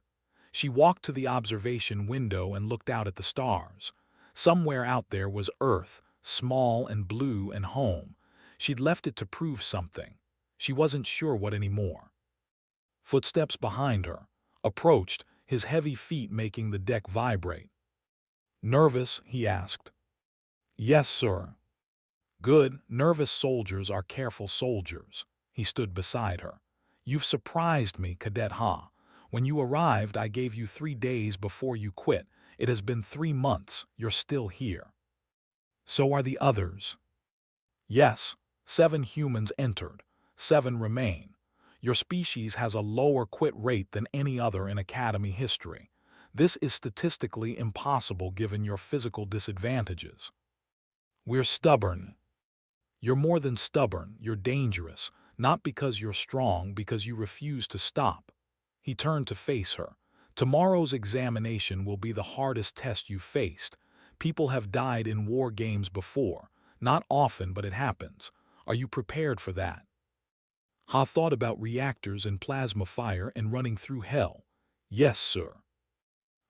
She walked to the observation window and looked out at the stars. Somewhere out there was Earth, small and blue and home. She'd left it to prove something. She wasn't sure what anymore. Footsteps behind her. Approached, his heavy feet making the deck vibrate. Nervous? He asked. Yes, sir. Good. Nervous soldiers are careful soldiers. He stood beside her. You've surprised me, Cadet Ha. When you arrived, I gave you 3 days before you quit. It has been 3 months. You're still here. So are the others. Yes, 7 humans entered. 7 remain. Your species has a lower quit rate than any other in Academy history. This is statistically impossible given your physical disadvantages. We're stubborn. You're more than stubborn, you're dangerous, not because you're strong, because you refuse to stop. He turned to face her. Tomorrow's examination will be the hardest test you've faced. People have died in war games before. Not often, but it happens. Are you prepared for that? Ha thought about reactors and plasma fire and running through hell. Yes, sir.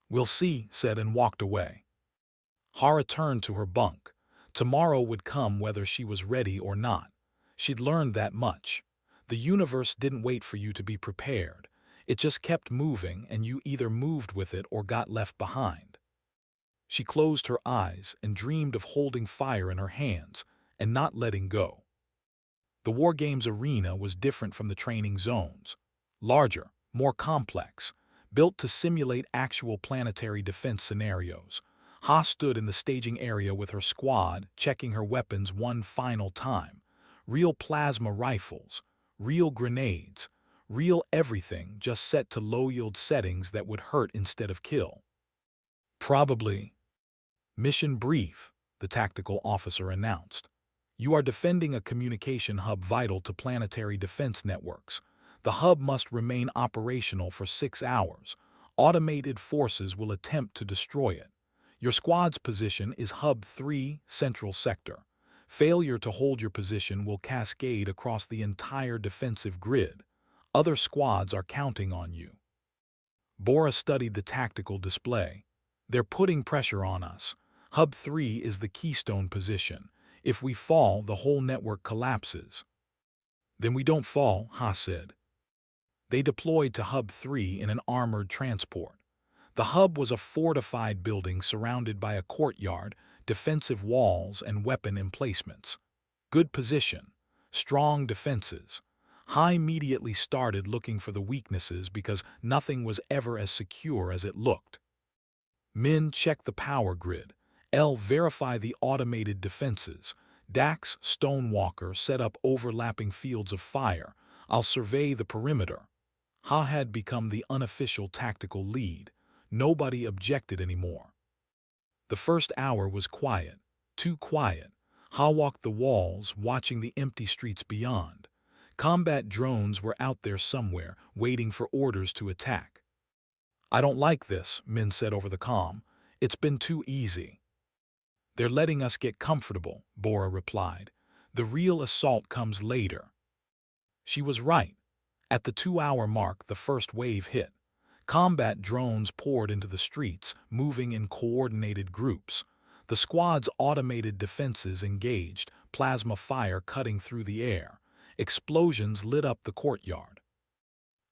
We'll see, said and walked away. Ha returned to her bunk. Tomorrow would come whether she was ready or not. She'd learned that much. The universe didn't wait for you to be prepared. It just kept moving, and you either moved with it or got left behind. She closed her eyes and dreamed of holding fire in her hands, and not letting go. The war games arena was different from the training zones. Larger, more complex, built to simulate actual planetary defense scenarios. Ha stood in the staging area with her squad, checking her weapons one final time. Real plasma rifles, real grenades, real everything just set to low-yield settings that would hurt instead of kill. Probably. Mission brief, the tactical officer announced. You are defending a communication hub vital to planetary defense networks. The hub must remain operational for 6 hours. Automated forces will attempt to destroy it. Your squad's position is Hub 3, Central Sector. Failure to hold your position will cascade across the entire defensive grid. Other squads are counting on you. Bora studied the tactical display. They're putting pressure on us. Hub 3 is the keystone position. If we fall, the whole network collapses. Then we don't fall, Ha said. They deployed to Hub 3 in an armored transport. The hub was a fortified building surrounded by a courtyard, defensive walls, and weapon emplacements. Good position, strong defenses. Ha immediately started looking for the weaknesses because nothing was ever as secure as it looked. Min, check the power grid. L, verify the automated defenses. Dax, Stonewalker, set up overlapping fields of fire. I'll survey the perimeter. Ha had become the unofficial tactical lead. Nobody objected anymore. The first hour was quiet, too quiet. Ha walked the walls, watching the empty streets beyond. Combat drones were out there somewhere, waiting for orders to attack. I don't like this, Min said over the comm. It's been too easy. They're letting us get comfortable, Bora replied. The real assault comes later. She was right. At the 2-hour mark, the first wave hit. Combat drones poured into the streets, moving in coordinated groups. The squad's automated defenses engaged, plasma fire cutting through the air. Explosions lit up the courtyard.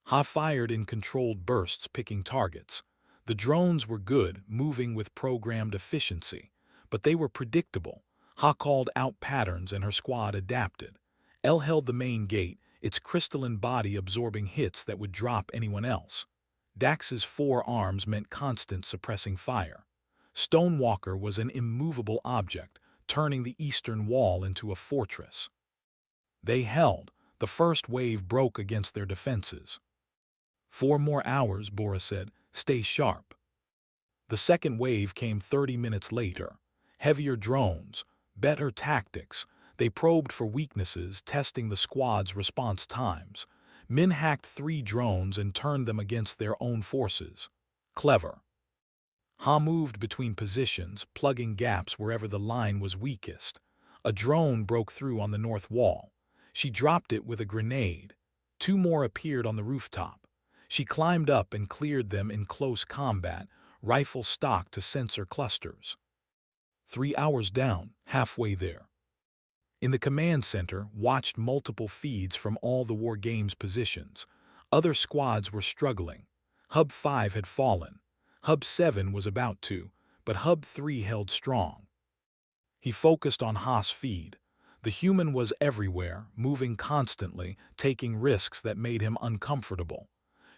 Ha fired in controlled bursts, picking targets. The drones were good, moving with programmed efficiency, but they were predictable. Ha called out patterns and her squad adapted. L held the main gate, its crystalline body absorbing hits that would drop anyone else. Dax's 4 arms meant constant suppressing fire. Stonewalker was an immovable object, turning the eastern wall into a fortress. They held. The first wave broke against their defenses. 4 more hours, Bora said. Stay sharp. The second wave came 30 minutes later. Heavier drones, better tactics. They probed for weaknesses, testing the squad's response times. Min hacked 3 drones and turned them against their own forces. Clever. Ha moved between positions, plugging gaps wherever the line was weakest. A drone broke through on the north wall. She dropped it with a grenade. 2 more appeared on the rooftop. She climbed up and cleared them in close combat, rifle stock to sensor clusters. 3 hours down, halfway there. In the command center, watched multiple feeds from all the war games positions. Other squads were struggling. Hub 5 had fallen. Hub 7 was about to, but Hub 3 held strong. He focused on Ha's feed. The human was everywhere, moving constantly, taking risks that made him uncomfortable.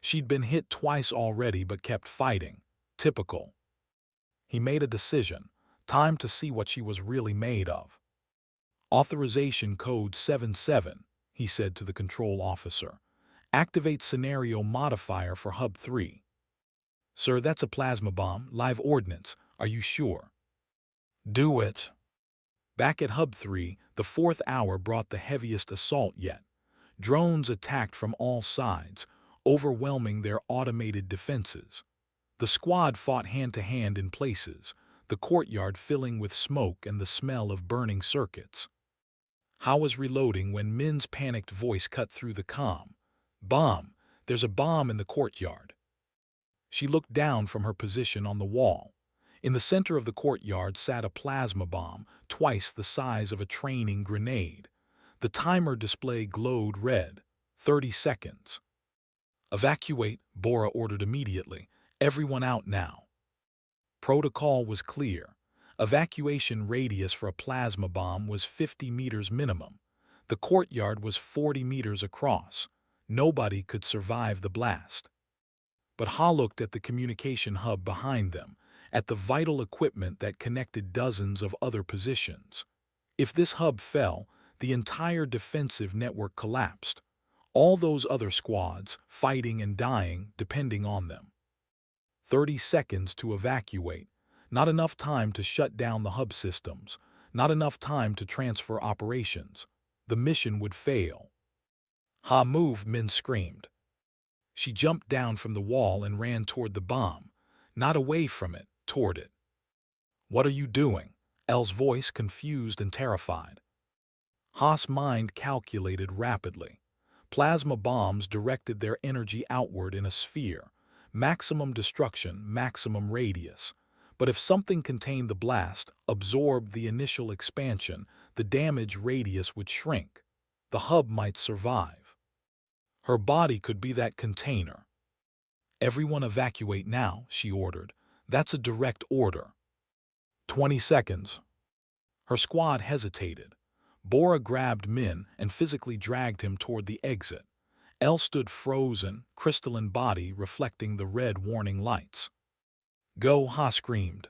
She'd been hit twice already but kept fighting. Typical. He made a decision. Time to see what she was really made of. Authorization code 77, he said to the control officer. Activate scenario modifier for Hub 3. Sir, that's a plasma bomb, live ordnance. Are you sure? Do it. Back at Hub 3, the 4th hour brought the heaviest assault yet. Drones attacked from all sides, overwhelming their automated defenses. The squad fought hand-to-hand in places, the courtyard filling with smoke and the smell of burning circuits. Ha was reloading when Min's panicked voice cut through the comm. Bomb! There's a bomb in the courtyard. She looked down from her position on the wall. In the center of the courtyard sat a plasma bomb, twice the size of a training grenade. The timer display glowed red. 30 seconds. Evacuate, Bora ordered immediately. Everyone out now. Protocol was clear. Evacuation radius for a plasma bomb was 50 meters minimum. The courtyard was 40 meters across. Nobody could survive the blast. But Ha looked at the communication hub behind them, at the vital equipment that connected dozens of other positions. If this hub fell, the entire defensive network collapsed. All those other squads, fighting and dying, depending on them. 30 seconds to evacuate. Not enough time to shut down the hub systems. Not enough time to transfer operations. The mission would fail. Ha move, Min screamed. She jumped down from the wall and ran toward the bomb. Not away from it, toward it. What are you doing? El's voice confused and terrified. Ha's mind calculated rapidly. Plasma bombs directed their energy outward in a sphere. Maximum destruction, maximum radius. But if something contained the blast, absorbed the initial expansion, the damage radius would shrink. The hub might survive. Her body could be that container. Everyone evacuate now, she ordered. That's a direct order. 20 seconds. Her squad hesitated. Bora grabbed Min and physically dragged him toward the exit. El stood frozen, crystalline body reflecting the red warning lights. Go, Ha screamed.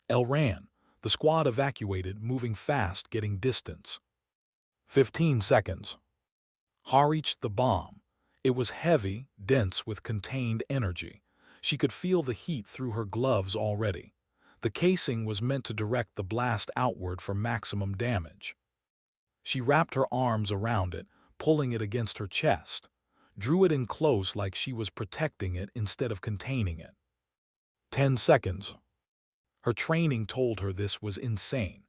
El ran. The squad evacuated, moving fast, getting distance. 15 seconds. Ha reached the bomb. It was heavy, dense with contained energy. She could feel the heat through her gloves already. The casing was meant to direct the blast outward for maximum damage. She wrapped her arms around it, pulling it against her chest, drew it in close like she was protecting it instead of containing it. 10 seconds. Her training told her this was insane.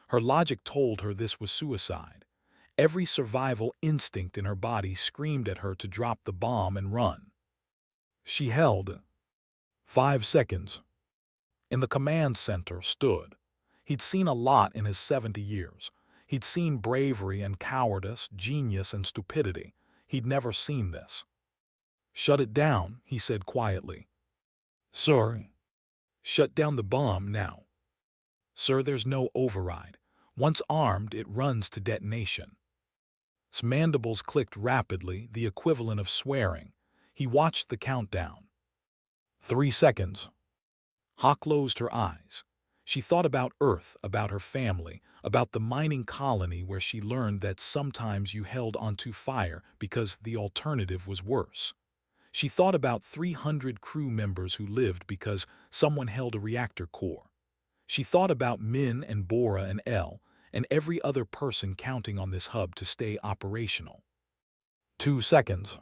Her logic told her this was suicide. Every survival instinct in her body screamed at her to drop the bomb and run. She held. 5 seconds. In the command center stood. He'd seen a lot in his 70 years. He'd seen bravery and cowardice, genius and stupidity. He'd never seen this. Shut it down, he said quietly. Sir. Shut down the bomb now. Sir, there's no override. Once armed, it runs to detonation. His mandibles clicked rapidly, the equivalent of swearing. He watched the countdown. 3 seconds. Ha closed her eyes. She thought about Earth, about her family, about the mining colony where she learned that sometimes you held onto fire because the alternative was worse. She thought about 300 crew members who lived because someone held a reactor core. She thought about Min and Bora and El and every other person counting on this hub to stay operational. 2 seconds.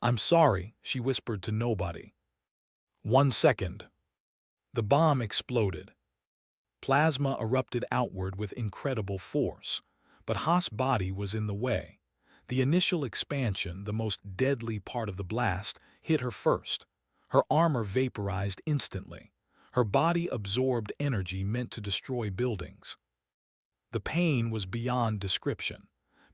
I'm sorry, she whispered to nobody. 1 second. The bomb exploded. Plasma erupted outward with incredible force, but Ha's body was in the way. The initial expansion, the most deadly part of the blast, hit her first. Her armor vaporized instantly. Her body absorbed energy meant to destroy buildings. The pain was beyond description,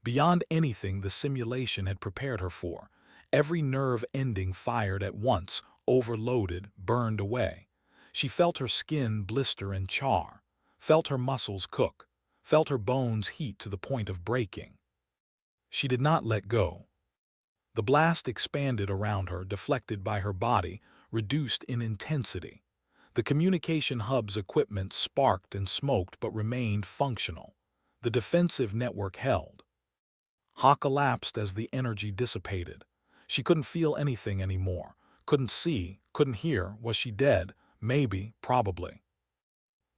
beyond anything the simulation had prepared her for. Every nerve ending fired at once, overloaded, burned away. She felt her skin blister and char, felt her muscles cook, felt her bones heat to the point of breaking. She did not let go. The blast expanded around her, deflected by her body, reduced in intensity. The communication hub's equipment sparked and smoked but remained functional. The defensive network held. Ha collapsed as the energy dissipated. She couldn't feel anything anymore, couldn't see, couldn't hear. Was she dead? Maybe, probably.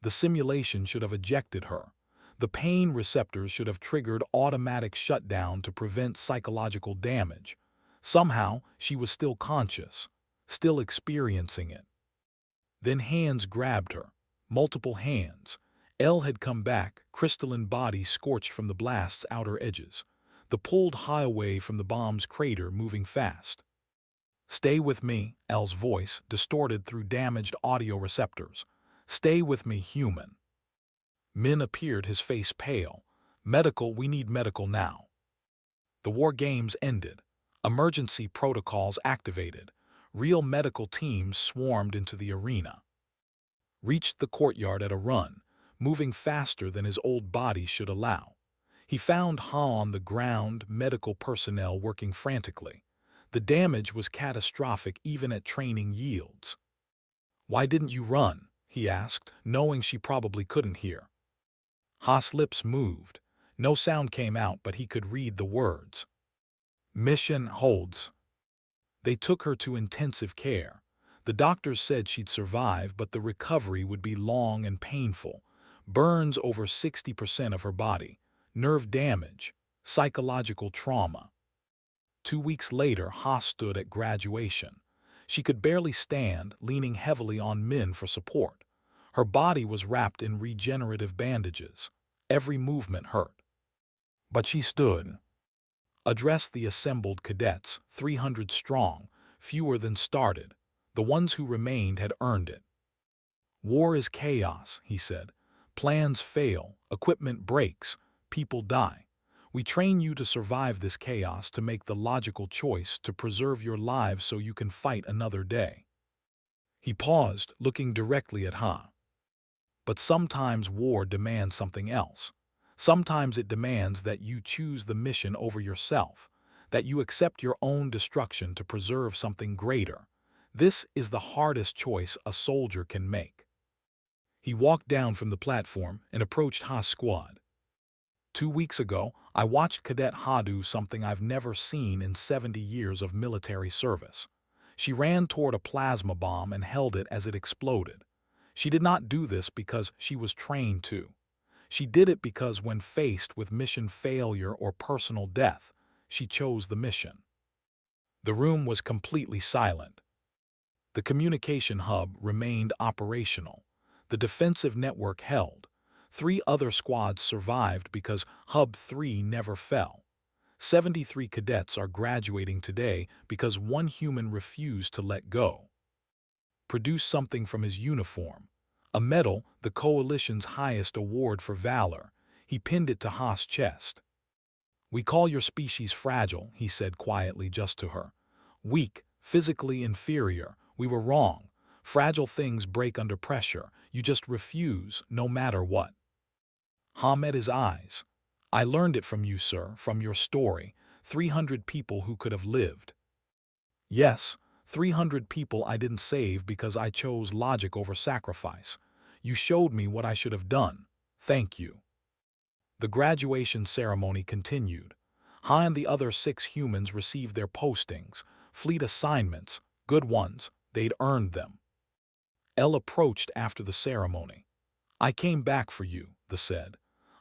The simulation should have ejected her. The pain receptors should have triggered automatic shutdown to prevent psychological damage. Somehow, she was still conscious, still experiencing it. Then hands grabbed her, multiple hands. El had come back, crystalline body scorched from the blast's outer edges. The pulled high away from the bomb's crater, moving fast. Stay with me, El's voice, distorted through damaged audio receptors. Stay with me, human. Min appeared, his face pale. Medical, we need medical now. The war games ended. Emergency protocols activated. Real medical teams swarmed into the arena. reached the courtyard at a run, moving faster than his old body should allow. He found Ha on the ground, medical personnel working frantically. The damage was catastrophic even at training yields. "Why didn't you run?" he asked, knowing she probably couldn't hear. Ha's lips moved. No sound came out, but he could read the words. "Mission holds." They took her to intensive care. The doctors said she'd survive, but the recovery would be long and painful. Burns over 60% of her body, nerve damage, psychological trauma. 2 weeks later, Ha stood at graduation. She could barely stand, leaning heavily on Min for support. Her body was wrapped in regenerative bandages. Every movement hurt. But she stood. Addressed the assembled cadets, 300 strong, fewer than started. The ones who remained had earned it. "War is chaos," he said. "Plans fail, equipment breaks, people die. We train you to survive this chaos, to make the logical choice, to preserve your lives so you can fight another day." He paused, looking directly at Ha. "But sometimes war demands something else. Sometimes it demands that you choose the mission over yourself, that you accept your own destruction to preserve something greater. This is the hardest choice a soldier can make." He walked down from the platform and approached Ha's squad. 2 weeks ago, I watched Cadet Ha do something I've never seen in 70 years of military service. She ran toward a plasma bomb and held it as it exploded. She did not do this because she was trained to. She did it because when faced with mission failure or personal death, she chose the mission. The room was completely silent. The communication hub remained operational. The defensive network held. 3 other squads survived because Hub 3 never fell. 73 cadets are graduating today because one human refused to let go. Produced something from his uniform. A medal, the Coalition's highest award for valor. He pinned it to Ha's chest. "We call your species fragile," he said quietly just to her. "Weak, physically inferior. We were wrong. Fragile things break under pressure. You just refuse, no matter what." Ha met his eyes. "I learned it from you, sir, from your story. 300 people who could have lived." "Yes, 300 people I didn't save because I chose logic over sacrifice. You showed me what I should have done. Thank you." The graduation ceremony continued. Ha and the other 6 humans received their postings, fleet assignments, good ones. They'd earned them. El approached after the ceremony. "I came back for you," they said.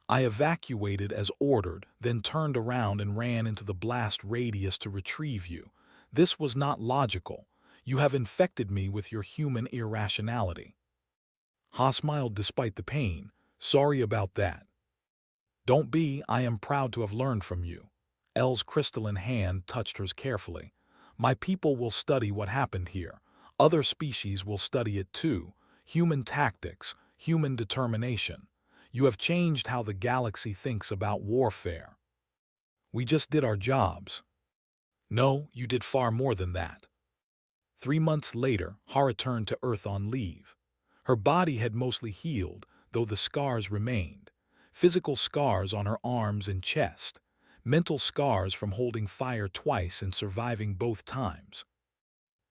"I evacuated as ordered, then turned around and ran into the blast radius to retrieve you. This was not logical. You have infected me with your human irrationality." Ha smiled despite the pain. "Sorry about that." "Don't be. I am proud to have learned from you." El's crystalline hand touched hers carefully. "My people will study what happened here. Other species will study it too. Human tactics, human determination. You have changed how the galaxy thinks about warfare." "We just did our jobs." "No, you did far more than that." 3 months later, Ha returned to Earth on leave. Her body had mostly healed, though the scars remained. Physical scars on her arms and chest. Mental scars from holding fire twice and surviving both times.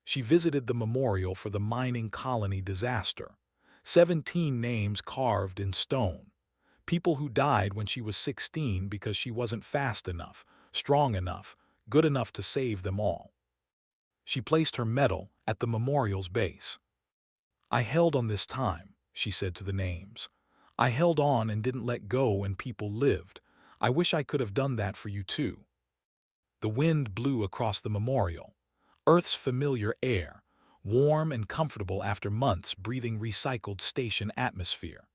She visited the memorial for the mining colony disaster. 17 names carved in stone. People who died when she was 16 because she wasn't fast enough, strong enough, good enough to save them all. She placed her medal at the memorial's base. "I held on this time," she said to the names. "I held on and didn't let go when people lived. I wish I could have done that for you too." The wind blew across the memorial. Earth's familiar air, warm and comfortable after months breathing recycled station atmosphere.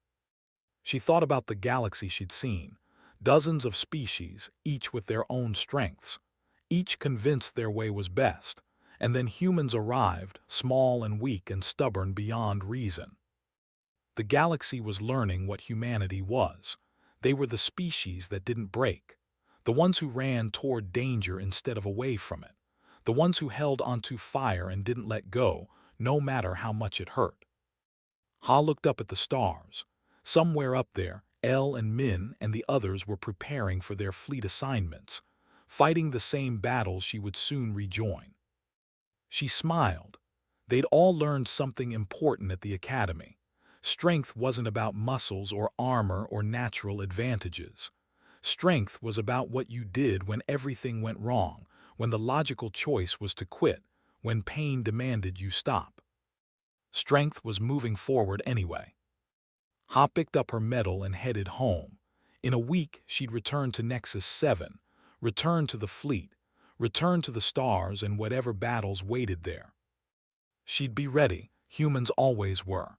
She thought about the galaxy she'd seen. Dozens of species, each with their own strengths. Each convinced their way was best. And then humans arrived, small and weak and stubborn beyond reason. The galaxy was learning what humanity was. They were the species that didn't break. The ones who ran toward danger instead of away from it. The ones who held onto fire and didn't let go, no matter how much it hurt. Ha looked up at the stars. Somewhere up there, El and Min and the others were preparing for their fleet assignments, fighting the same battles she would soon rejoin. She smiled. They'd all learned something important at the academy. Strength wasn't about muscles or armor or natural advantages. Strength was about what you did when everything went wrong, when the logical choice was to quit, when pain demanded you stop. Strength was moving forward anyway. Ha picked up her medal and headed home. In a week, she'd return to Nexus 7, return to the fleet, return to the stars and whatever battles waited there. She'd be ready, humans always were.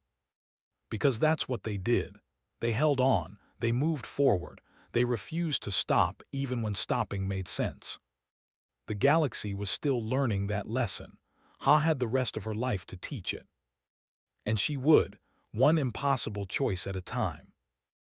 Because that's what they did. They held on, they moved forward, they refused to stop even when stopping made sense. The galaxy was still learning that lesson. Ha had the rest of her life to teach it. And she would, one impossible choice at a time.